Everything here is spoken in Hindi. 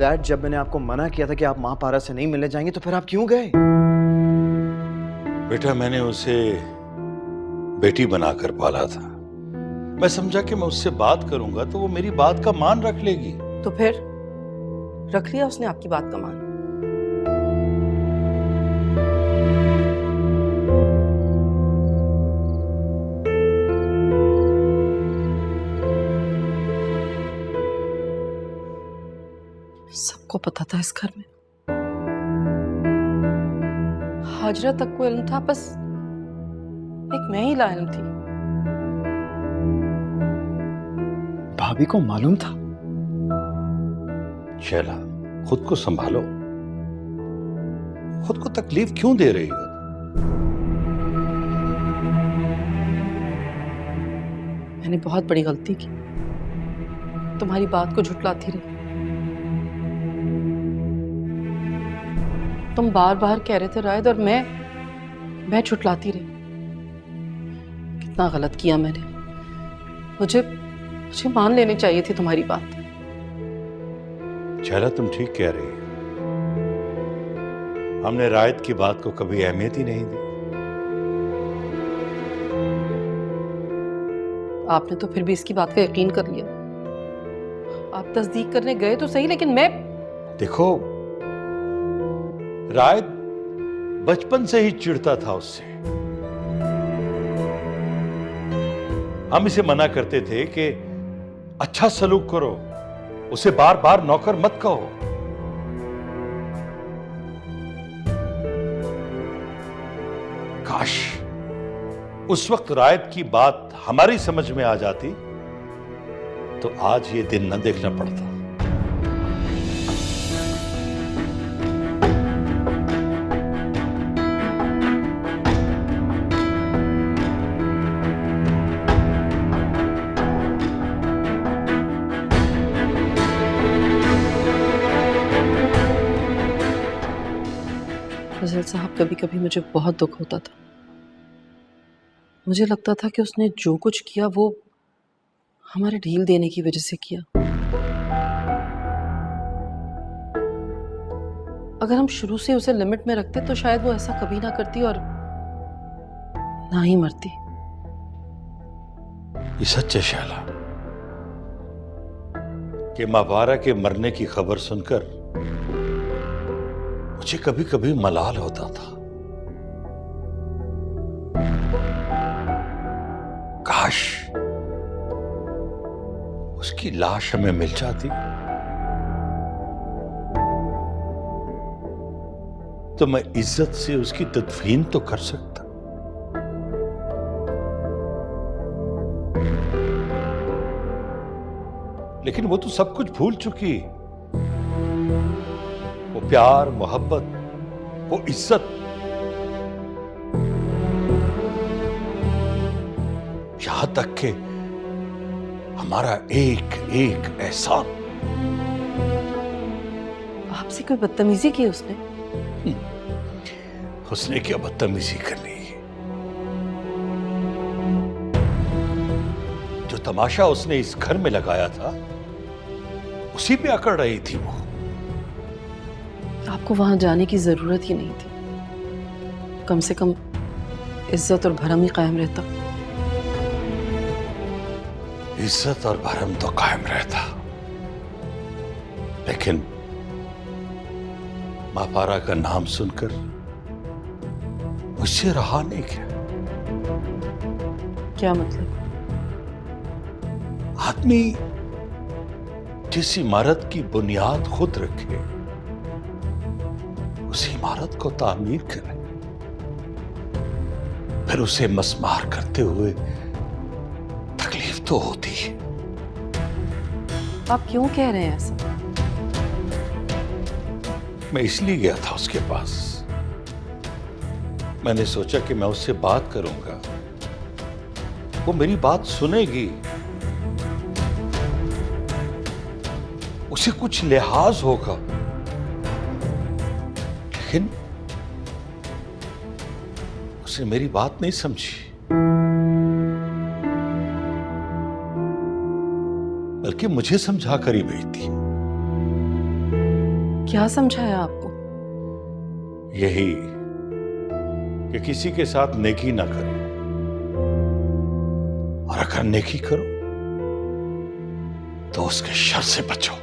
दैट जब मैंने आपको मना किया था कि आप माँ पारा से नहीं मिलने जाएंगे तो फिर आप क्यों गए? बेटा, मैंने उसे बेटी बनाकर पाला था। मैं समझा कि मैं उससे बात करूंगा तो वो मेरी बात का मान रख लेगी। तो फिर रख लिया उसने आपकी बात का मान? सबको पता था इस घर में, हाजरा तक को इल्म था, बस एक मैं ही लाइल्म थी। भाभी को मालूम था? शैला, खुद को संभालो। खुद को तकलीफ क्यों दे रही हो? मैंने बहुत बड़ी गलती की, तुम्हारी बात को झुठलाती रही। तुम बार बार कह रहे थे रायद, और मैं झुठलाती रही। कितना गलत किया मैंने। मुझे मान लेनी चाहिए थी तुम्हारी बात। शैला, तुम ठीक कह रही हो। हमने रायत की बात को कभी अहमियत ही नहीं दी। आपने तो फिर भी इसकी बात का यकीन कर लिया। आप तस्दीक करने गए तो सही, लेकिन मैं... देखो, रायत बचपन से ही चिढ़ता था उससे। हम इसे मना करते थे कि अच्छा सलूक करो, उसे बार बार नौकर मत कहो। काश उस वक्त रायत की बात हमारी समझ में आ जाती तो आज ये दिन न देखना पड़ता। फजल साहब, कभी कभी मुझे बहुत दुख होता था। मुझे लगता था कि उसने जो कुछ किया वो हमारे ढील देने की वजह से किया। अगर हम शुरू से उसे लिमिट में रखते तो शायद वो ऐसा कभी ना करती और ना ही मरती। ये सच है शैला कि मावारा के मरने की खबर सुनकर मुझे कभी कभी मलाल होता था। काश उसकी लाश हमें मिल जाती तो मैं इज्जत से उसकी तदफीन तो कर सकता। लेकिन वो तो सब कुछ भूल चुकी। वो प्यार, मोहब्बत, वो इज्जत, यहां तक कि हमारा एक एक एहसान। आपसे कोई बदतमीजी की उसने? उसने क्या बदतमीजी करनी? जो तमाशा उसने इस घर में लगाया था उसी पे अकड़ रही थी वो। आपको वहां जाने की जरूरत ही नहीं थी। कम से कम इज्जत और भरम ही कायम रहता। इज्जत और भरम तो कायम रहता, लेकिन मापारा का नाम सुनकर मुझसे रहा नहीं गया। क्या मतलब? आदमी जिस इमारत की बुनियाद खुद रखे उस इमारत को तामीर करे, फिर उसे मसमार करते हुए तकलीफ तो होती है। आप क्यों कह रहे हैं ऐसा? मैं इसलिए गया था उसके पास। मैंने सोचा कि मैं उससे बात करूंगा, वो मेरी बात सुनेगी, उसे कुछ लिहाज होगा। लेकिन उसने मेरी बात नहीं समझी, बल्कि मुझे समझा कर ही भेजती। क्या समझाया आपको? यही कि किसी के साथ नेकी ना करो, और अगर नेकी करो तो उसके शर से बचो।